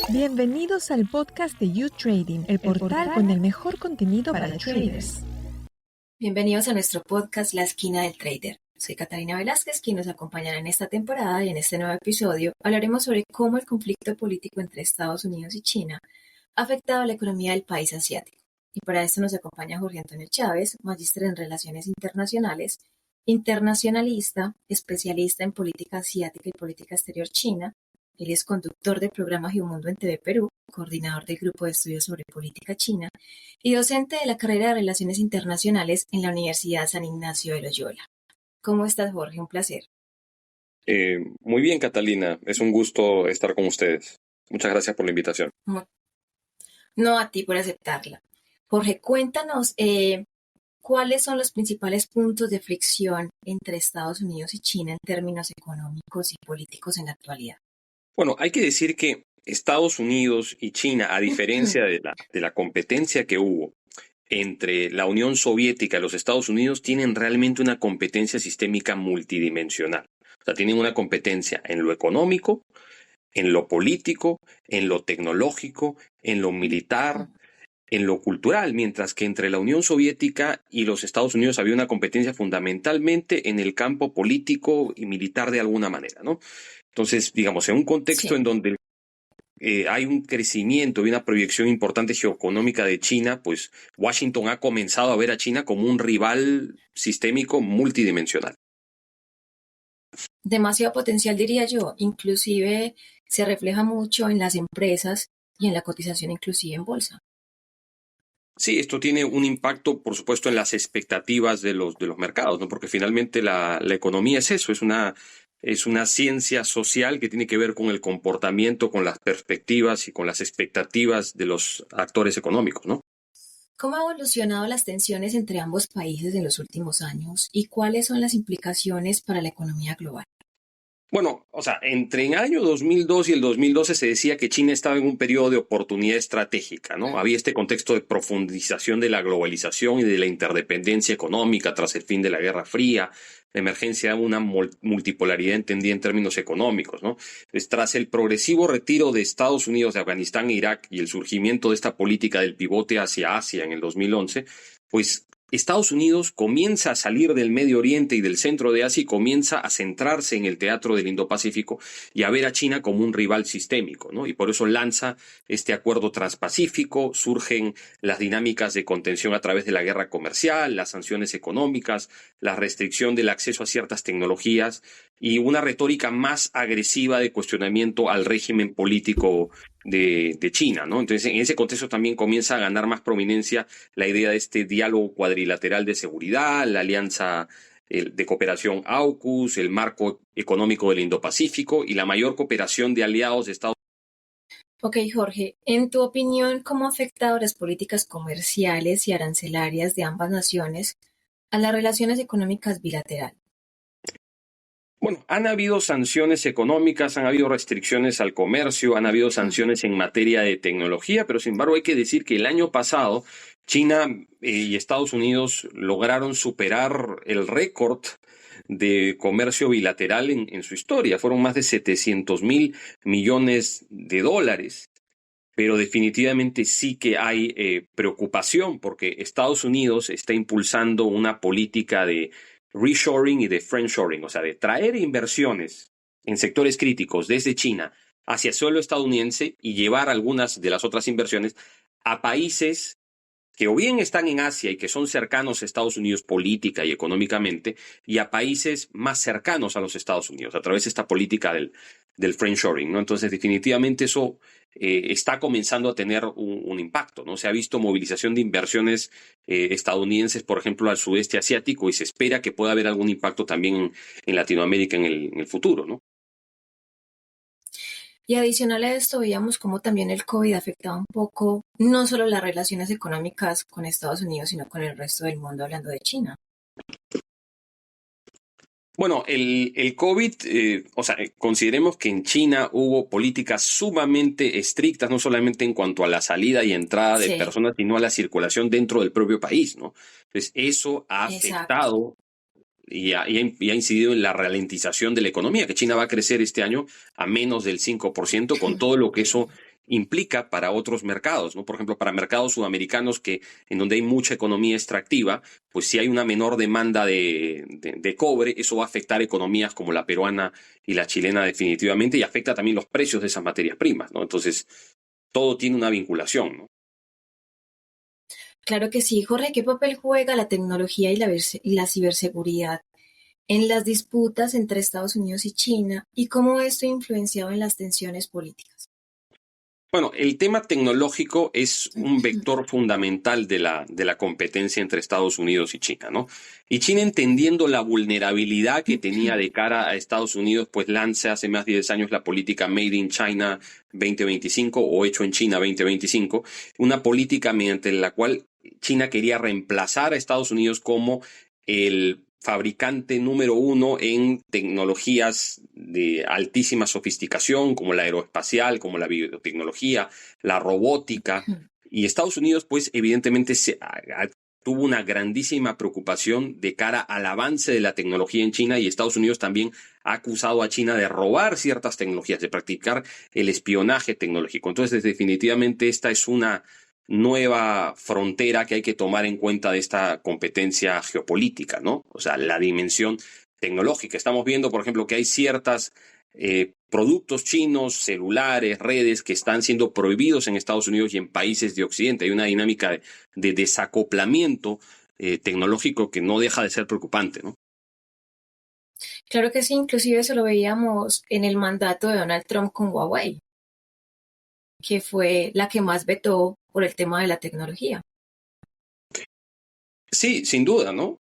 Bienvenidos al podcast de You Trading, el portal con el mejor contenido para traders. Bienvenidos a nuestro podcast La Esquina del Trader. Soy Catalina Velázquez, quien nos acompañará en esta temporada, y en este nuevo episodio hablaremos sobre cómo el conflicto político entre Estados Unidos y China ha afectado a la economía del país asiático. Y para esto nos acompaña Jorge Antonio Chávez, magíster en Relaciones Internacionales, internacionalista, especialista en política asiática y política exterior china. Él es conductor del programa Geomundo en TV Perú, coordinador del Grupo de Estudios sobre Política China y docente de la carrera de Relaciones Internacionales en la Universidad San Ignacio de Loyola. ¿Cómo estás, Jorge? Un placer. Muy bien, Catalina. Es un gusto estar con ustedes. Muchas gracias por la invitación. No, a ti por aceptarla. Jorge, cuéntanos cuáles son los principales puntos de fricción entre Estados Unidos y China en términos económicos y políticos en la actualidad. Bueno, hay que decir que Estados Unidos y China, a diferencia de la competencia que hubo entre la Unión Soviética y los Estados Unidos, tienen realmente una competencia sistémica multidimensional. O sea, tienen una competencia en lo económico, en lo político, en lo tecnológico, en lo militar, en lo cultural, mientras que entre la Unión Soviética y los Estados Unidos había una competencia fundamentalmente en el campo político y militar de alguna manera, ¿no? Entonces, digamos, en un contexto en donde hay un crecimiento y una proyección importante geoeconómica de China, pues Washington ha comenzado a ver a China como un rival sistémico multidimensional. Demasiado potencial, diría yo. Inclusive se refleja mucho en las empresas y en la cotización inclusive en bolsa. Sí, esto tiene un impacto, por supuesto, en las expectativas de los mercados, ¿no? Porque finalmente la economía es eso, es una ciencia social que tiene que ver con el comportamiento, con las perspectivas y con las expectativas de los actores económicos, ¿no? ¿Cómo han evolucionado las tensiones entre ambos países en los últimos años y cuáles son las implicaciones para la economía global? Bueno, o sea, entre el año 2002 y el 2012 se decía que China estaba en un periodo de oportunidad estratégica, ¿no? Había este contexto de profundización de la globalización y de la interdependencia económica tras el fin de la Guerra Fría, la emergencia de una multipolaridad entendida en términos económicos, ¿no? Pues, tras el progresivo retiro de Estados Unidos de Afganistán e Irak y el surgimiento de esta política del pivote hacia Asia en el 2011, pues Estados Unidos comienza a salir del Medio Oriente y del centro de Asia y comienza a centrarse en el teatro del Indo-Pacífico y a ver a China como un rival sistémico, ¿no? Y por eso lanza este acuerdo transpacífico, surgen las dinámicas de contención a través de la guerra comercial, las sanciones económicas, la restricción del acceso a ciertas tecnologías y una retórica más agresiva de cuestionamiento al régimen político de China, ¿no? Entonces, en ese contexto también comienza a ganar más prominencia la idea de este diálogo cuadrilateral de seguridad, la alianza de cooperación AUKUS, el marco económico del Indo-Pacífico y la mayor cooperación de aliados de Estados Unidos. Ok, Jorge, en tu opinión, ¿cómo ha afectado las políticas comerciales y arancelarias de ambas naciones a las relaciones económicas bilaterales? Bueno, han habido sanciones económicas, han habido restricciones al comercio, han habido sanciones en materia de tecnología, pero sin embargo hay que decir que el año pasado China y Estados Unidos lograron superar el récord de comercio bilateral en su historia. Fueron más de 700.000 millones de dólares. Pero definitivamente sí que hay preocupación porque Estados Unidos está impulsando una política de reshoring y de friendshoring, o sea, de traer inversiones en sectores críticos desde China hacia suelo estadounidense y llevar algunas de las otras inversiones a países que o bien están en Asia y que son cercanos a Estados Unidos política y económicamente, y a países más cercanos a los Estados Unidos, a través de esta política del friendshoring, ¿no? Entonces, definitivamente eso está comenzando a tener un impacto, ¿no? Se ha visto movilización de inversiones estadounidenses, por ejemplo, al sudeste asiático, y se espera que pueda haber algún impacto también en Latinoamérica en el futuro, ¿no? Y adicional a esto, veíamos cómo también el COVID afectaba un poco no solo las relaciones económicas con Estados Unidos, sino con el resto del mundo, hablando de China. Bueno, el COVID, consideremos que en China hubo políticas sumamente estrictas, no solamente en cuanto a la salida y entrada de personas, sino a la circulación dentro del propio país, ¿no? Entonces, eso ha afectado y ha incidido en la ralentización de la economía, que China va a crecer este año a menos del 5%, con todo lo que eso implica para otros mercados, ¿no? Por ejemplo, para mercados sudamericanos en donde hay mucha economía extractiva, pues si hay una menor demanda de cobre, eso va a afectar economías como la peruana y la chilena definitivamente y afecta también los precios de esas materias primas, ¿no? Entonces, todo tiene una vinculación, ¿no? Claro que sí, Jorge, ¿qué papel juega la tecnología y la ciberseguridad en las disputas entre Estados Unidos y China y cómo esto ha influenciado en las tensiones políticas? Bueno, el tema tecnológico es un vector fundamental de la competencia entre Estados Unidos y China, ¿no? Y China, entendiendo la vulnerabilidad que tenía de cara a Estados Unidos, pues lanza hace más de 10 años la política Made in China 2025 o Hecho en China 2025, una política mediante la cual China quería reemplazar a Estados Unidos como el fabricante número uno en tecnologías de altísima sofisticación, como la aeroespacial, como la biotecnología, la robótica. Y Estados Unidos, pues, evidentemente tuvo una grandísima preocupación de cara al avance de la tecnología en China, y Estados Unidos también ha acusado a China de robar ciertas tecnologías, de practicar el espionaje tecnológico. Entonces, definitivamente esta es una nueva frontera que hay que tomar en cuenta de esta competencia geopolítica, ¿no? O sea, la dimensión tecnológica. Estamos viendo, por ejemplo, que hay ciertos productos chinos, celulares, redes que están siendo prohibidos en Estados Unidos y en países de Occidente. Hay una dinámica de desacoplamiento tecnológico que no deja de ser preocupante, ¿no? Claro que sí, inclusive eso lo veíamos en el mandato de Donald Trump con Huawei, que fue la que más vetó por el tema de la tecnología. Sí, sin duda, ¿no?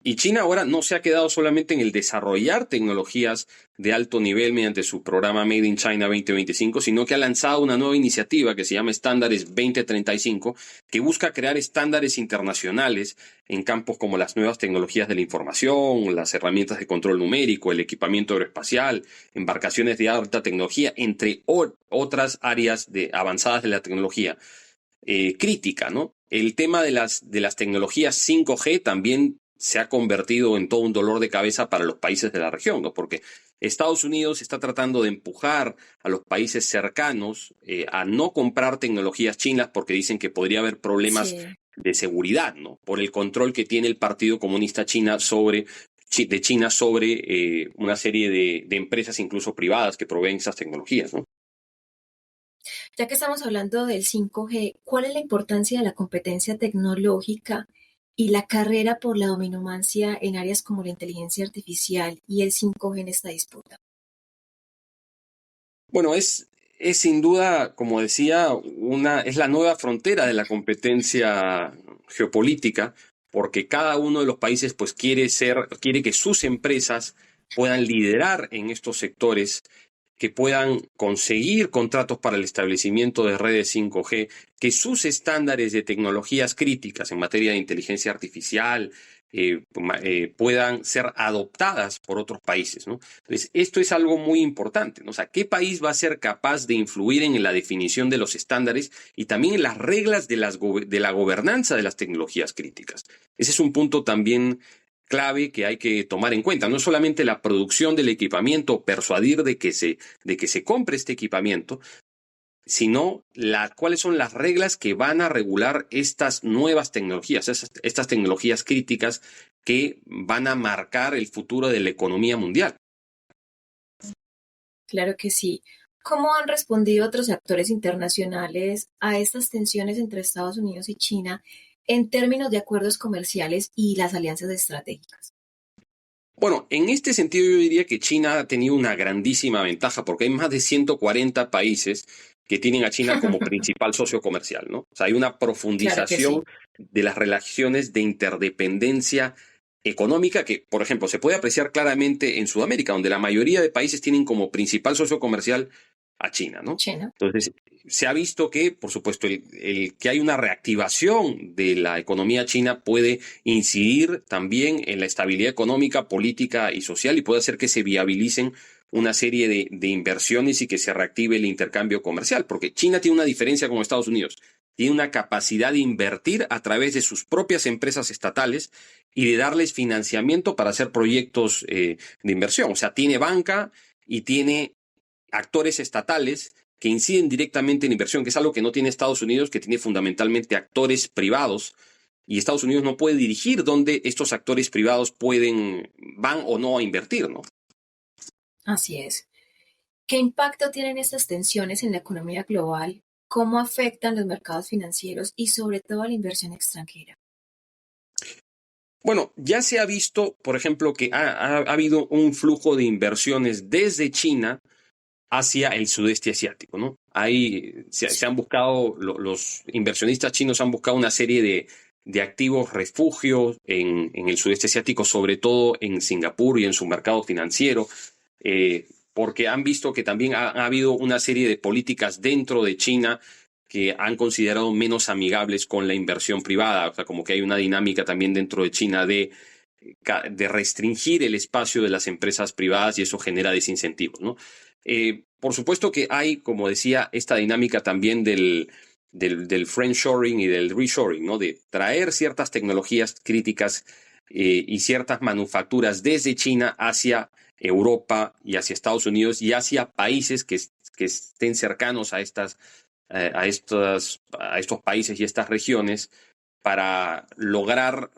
Y China ahora no se ha quedado solamente en el desarrollar tecnologías de alto nivel mediante su programa Made in China 2025, sino que ha lanzado una nueva iniciativa que se llama Estándares 2035, que busca crear estándares internacionales en campos como las nuevas tecnologías de la información, las herramientas de control numérico, el equipamiento aeroespacial, embarcaciones de alta tecnología, entre otras áreas avanzadas de la tecnología crítica, ¿no? El tema de las tecnologías 5G también se ha convertido en todo un dolor de cabeza para los países de la región, ¿no? Porque Estados Unidos está tratando de empujar a los países cercanos a no comprar tecnologías chinas porque dicen que podría haber problemas de seguridad, ¿no? Por el control que tiene el Partido Comunista de China sobre una serie de empresas, incluso privadas, que proveen esas tecnologías, ¿no? Ya que estamos hablando del 5G, ¿cuál es la importancia de la competencia tecnológica y la carrera por la dominancia en áreas como la inteligencia artificial y el 5G en esta disputa? Bueno, es sin duda, como decía, es la nueva frontera de la competencia geopolítica, porque cada uno de los países pues quiere que sus empresas puedan liderar en estos sectores, que puedan conseguir contratos para el establecimiento de redes 5G, que sus estándares de tecnologías críticas en materia de inteligencia artificial puedan ser adoptadas por otros países, ¿no? Entonces, esto es algo muy importante, ¿no? O sea, ¿qué país va a ser capaz de influir en la definición de los estándares y también en las reglas de la gobernanza de las tecnologías críticas? Ese es un punto también clave que hay que tomar en cuenta. No solamente la producción del equipamiento, persuadir de que se compre este equipamiento, sino cuáles son las reglas que van a regular estas nuevas tecnologías, estas tecnologías críticas que van a marcar el futuro de la economía mundial. Claro que sí. ¿Cómo han respondido otros actores internacionales a estas tensiones entre Estados Unidos y China en términos de acuerdos comerciales y las alianzas estratégicas? Bueno, en este sentido yo diría que China ha tenido una grandísima ventaja porque hay más de 140 países que tienen a China como principal socio comercial, ¿no? O sea, hay una profundización de las relaciones de interdependencia económica que, por ejemplo, se puede apreciar claramente en Sudamérica, donde la mayoría de países tienen como principal socio comercial a China, ¿no? China. Entonces, se ha visto que, por supuesto, que hay una reactivación de la economía china puede incidir también en la estabilidad económica, política y social y puede hacer que se viabilicen una serie de inversiones y que se reactive el intercambio comercial, porque China tiene una diferencia con Estados Unidos. Tiene una capacidad de invertir a través de sus propias empresas estatales y de darles financiamiento para hacer proyectos de inversión. O sea, tiene banca y tiene actores estatales que inciden directamente en inversión, que es algo que no tiene Estados Unidos, que tiene fundamentalmente actores privados, y Estados Unidos no puede dirigir dónde estos actores privados van o no a invertir, ¿no? Así es. ¿Qué impacto tienen estas tensiones en la economía global? ¿Cómo afectan los mercados financieros y sobre todo a la inversión extranjera? Bueno, ya se ha visto, por ejemplo, que ha habido un flujo de inversiones desde China hacia el sudeste asiático, ¿no? Ahí se han buscado, los inversionistas chinos han buscado una serie de activos refugios en el sudeste asiático, sobre todo en Singapur y en su mercado financiero, porque han visto que también ha habido una serie de políticas dentro de China que han considerado menos amigables con la inversión privada, o sea, como que hay una dinámica también dentro de China de restringir el espacio de las empresas privadas y eso genera desincentivos, ¿no? Por supuesto que hay, como decía, esta dinámica también del friendshoring y del reshoring, ¿no? De traer ciertas tecnologías críticas y ciertas manufacturas desde China hacia Europa y hacia Estados Unidos y hacia países que estén cercanos a estos países y estas regiones para lograr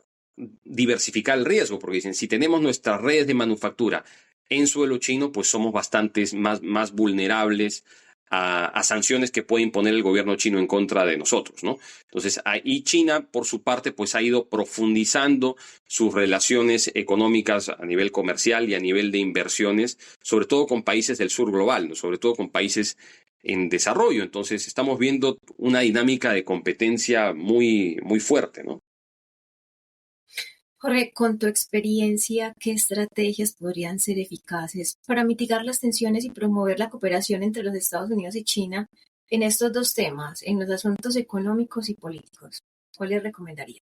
diversificar el riesgo, porque dicen, si tenemos nuestras redes de manufactura en suelo chino, pues somos bastantes más vulnerables a sanciones que puede imponer el gobierno chino en contra de nosotros, ¿no? Entonces, ahí China, por su parte, pues ha ido profundizando sus relaciones económicas a nivel comercial y a nivel de inversiones, sobre todo con países del sur global, ¿no? Sobre todo con países en desarrollo. Entonces, estamos viendo una dinámica de competencia muy, muy fuerte, ¿no? Jorge, con tu experiencia, ¿qué estrategias podrían ser eficaces para mitigar las tensiones y promover la cooperación entre los Estados Unidos y China en estos dos temas, en los asuntos económicos y políticos? ¿Cuáles recomendaría?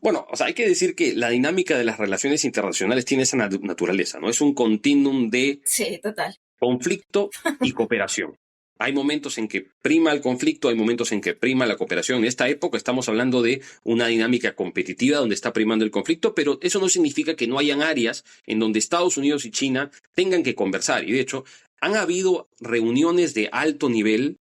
Bueno, o sea, hay que decir que la dinámica de las relaciones internacionales tiene esa naturaleza, ¿no? Es un continuum de Sí, total. conflicto y cooperación. Hay momentos en que prima el conflicto, hay momentos en que prima la cooperación. En esta época estamos hablando de una dinámica competitiva donde está primando el conflicto, pero eso no significa que no hayan áreas en donde Estados Unidos y China tengan que conversar. Y de hecho, han habido reuniones de alto nivel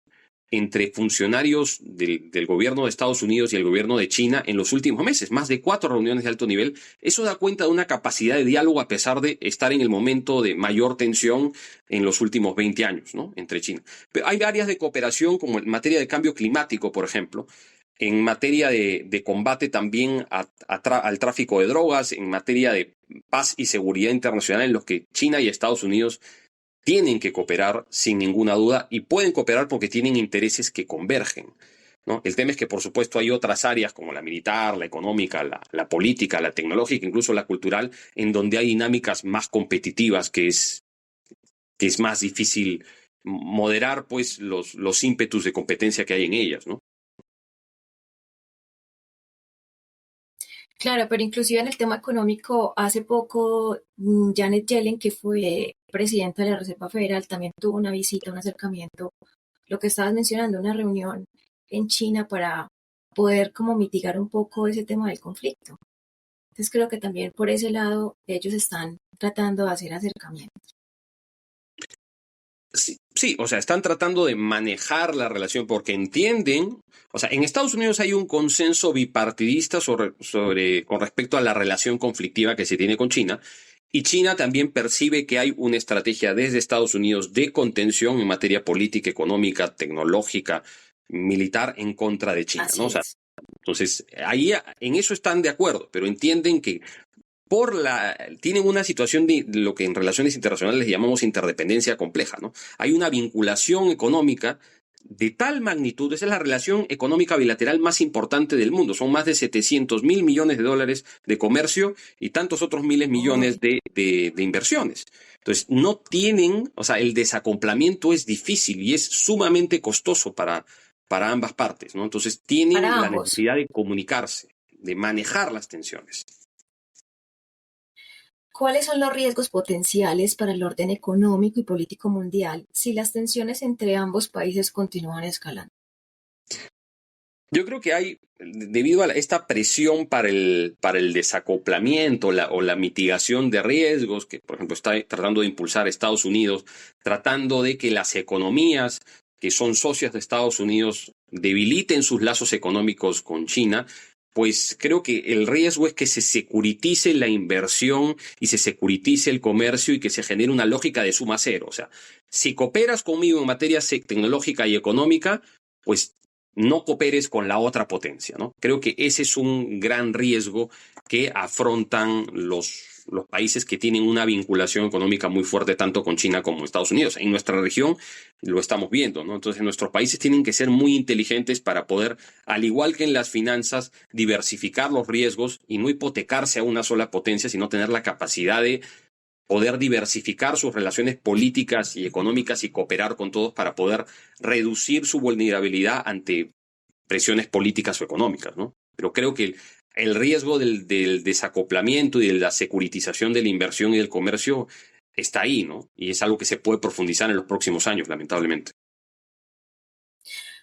entre funcionarios del gobierno de Estados Unidos y el gobierno de China en los últimos meses, más de 4 reuniones de alto nivel. Eso da cuenta de una capacidad de diálogo a pesar de estar en el momento de mayor tensión en los últimos 20 años, ¿no? Entre China. Pero hay áreas de cooperación como en materia de cambio climático, por ejemplo, en materia de combate también al tráfico de drogas, en materia de paz y seguridad internacional en los que China y Estados Unidos tienen que cooperar sin ninguna duda y pueden cooperar porque tienen intereses que convergen, ¿no? El tema es que, por supuesto, hay otras áreas como la militar, la económica, la política, la tecnológica, incluso la cultural, en donde hay dinámicas más competitivas que es más difícil moderar pues los ímpetus de competencia que hay en ellas, ¿no? Claro, pero inclusive en el tema económico, hace poco Janet Yellen, que fue presidenta de la Reserva Federal, también tuvo una visita, un acercamiento, lo que estabas mencionando, una reunión en China para poder como mitigar un poco ese tema del conflicto. Entonces creo que también por ese lado ellos están tratando de hacer acercamientos. Sí, o sea, están tratando de manejar la relación porque entienden, o sea, en Estados Unidos hay un consenso bipartidista con respecto a la relación conflictiva que se tiene con China, y China también percibe que hay una estrategia desde Estados Unidos de contención en materia política, económica, tecnológica, militar en contra de China, Así ¿no? O sea, es. entonces, ahí en eso están de acuerdo, pero entienden que tienen una situación de lo que en relaciones internacionales llamamos interdependencia compleja, ¿no? Hay una vinculación económica de tal magnitud, esa es la relación económica bilateral más importante del mundo, son más de 700.000 millones de dólares de comercio y tantos otros miles millones Uy, de inversiones. Entonces, no tienen, o sea, el desacoplamiento es difícil y es sumamente costoso para ambas partes, ¿no? Entonces, tienen para la ambos. necesidad de comunicarse, de manejar las tensiones. ¿Cuáles son los riesgos potenciales para el orden económico y político mundial si las tensiones entre ambos países continúan escalando? Yo creo que hay, debido a esta presión para el desacoplamiento o la mitigación de riesgos, que por ejemplo está tratando de impulsar Estados Unidos, tratando de que las economías que son socias de Estados Unidos debiliten sus lazos económicos con China, pues creo que el riesgo es que se securitice la inversión y se securitice el comercio y que se genere una lógica de suma cero. O sea, si cooperas conmigo en materia tecnológica y económica, pues no cooperes con la otra potencia, ¿no? Creo que ese es un gran riesgo que afrontan los países que tienen una vinculación económica muy fuerte tanto con China como Estados Unidos. En nuestra región lo estamos viendo, ¿no? Entonces nuestros países tienen que ser muy inteligentes para poder, al igual que en las finanzas, diversificar los riesgos y no hipotecarse a una sola potencia, sino tener la capacidad de poder diversificar sus relaciones políticas y económicas y cooperar con todos para poder reducir su vulnerabilidad ante presiones políticas o económicas, ¿no? Pero creo que el riesgo del desacoplamiento y de la securitización de la inversión y del comercio está ahí, ¿no? Y es algo que se puede profundizar en los próximos años, lamentablemente.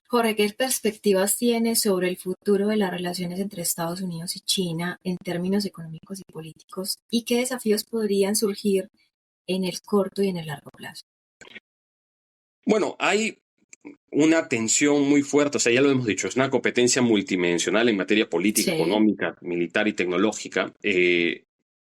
Jorge, ¿qué perspectivas tienes sobre el futuro de las relaciones entre Estados Unidos y China en términos económicos y políticos? ¿Y qué desafíos podrían surgir en el corto y en el largo plazo? Bueno, hay una tensión muy fuerte, o sea, ya lo hemos dicho, es una competencia multidimensional en materia política, Sí. económica, militar y tecnológica.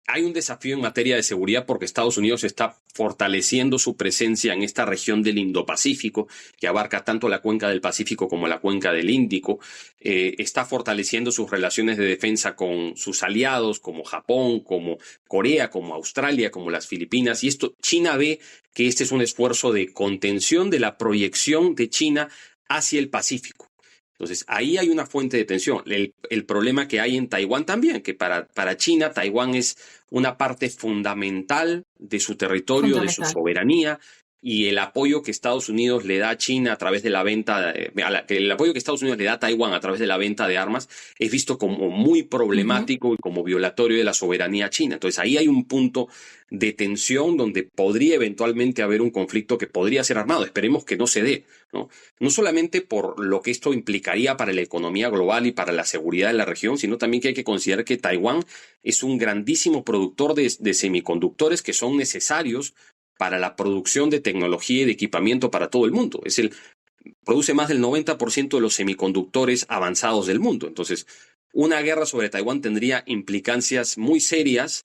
Hay un desafío en materia de seguridad porque Estados Unidos está fortaleciendo su presencia en esta región del Indo-Pacífico, que abarca tanto la cuenca del Pacífico como la cuenca del Índico. Está fortaleciendo sus relaciones de defensa con sus aliados como Japón, como Corea, como Australia, como las Filipinas. Y esto, China ve que este es un esfuerzo de contención de la proyección de China hacia el Pacífico. Entonces, ahí hay una fuente de tensión. El problema que hay en Taiwán también, que para China, Taiwán es una parte fundamental de su territorio, de su Fundamental. soberanía, y el apoyo que Estados Unidos le da a China a través de la venta, el apoyo que Estados Unidos le da a Taiwán a través de la venta de armas es visto como muy Ujú. problemático y como violatorio de la soberanía china. Entonces, ahí hay un punto de tensión donde podría eventualmente haber un conflicto que podría ser armado. Esperemos que no se dé, ¿no? No solamente por lo que esto implicaría para la economía global y para la seguridad de la región, sino también que hay que considerar que Taiwán es un grandísimo productor de semiconductores que son necesarios para la producción de tecnología y de equipamiento para todo el mundo. Produce más del 90% de los semiconductores avanzados del mundo. Entonces, una guerra sobre Taiwán tendría implicancias muy serias,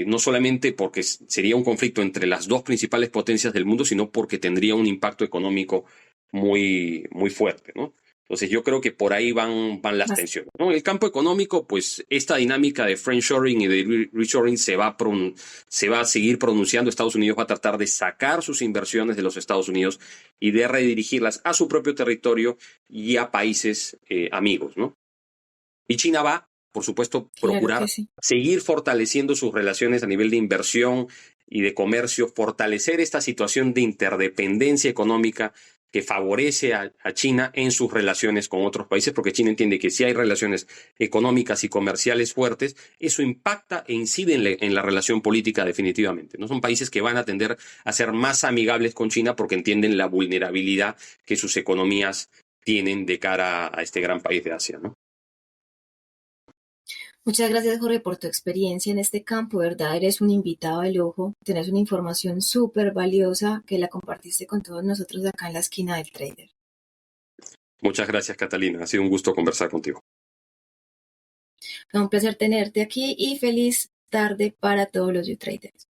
no solamente porque sería un conflicto entre las dos principales potencias del mundo, sino porque tendría un impacto económico muy fuerte, ¿no? Entonces yo creo que por ahí van las Bas- tensiones, ¿no? En el campo económico, pues esta dinámica de friendshoring y de reshoring se va a seguir pronunciando. Estados Unidos va a tratar de sacar sus inversiones de los Estados Unidos y de redirigirlas a su propio territorio y a países amigos, ¿no? Y China va, por supuesto, Claro que procurar sí. seguir fortaleciendo sus relaciones a nivel de inversión y de comercio, fortalecer esta situación de interdependencia económica que favorece a China en sus relaciones con otros países, porque China entiende que si hay relaciones económicas y comerciales fuertes, eso impacta e incide en la relación política definitivamente. No son países que van a tender a ser más amigables con China porque entienden la vulnerabilidad que sus economías tienen de cara a este gran país de Asia, ¿no? Muchas gracias, Jorge, por tu experiencia en este campo. De verdad, eres un invitado de lujo. Tienes una información súper valiosa que la compartiste con todos nosotros acá en la esquina del trader. Muchas gracias, Catalina. Ha sido un gusto conversar contigo. Fue un placer tenerte aquí y feliz tarde para todos los YouTraders.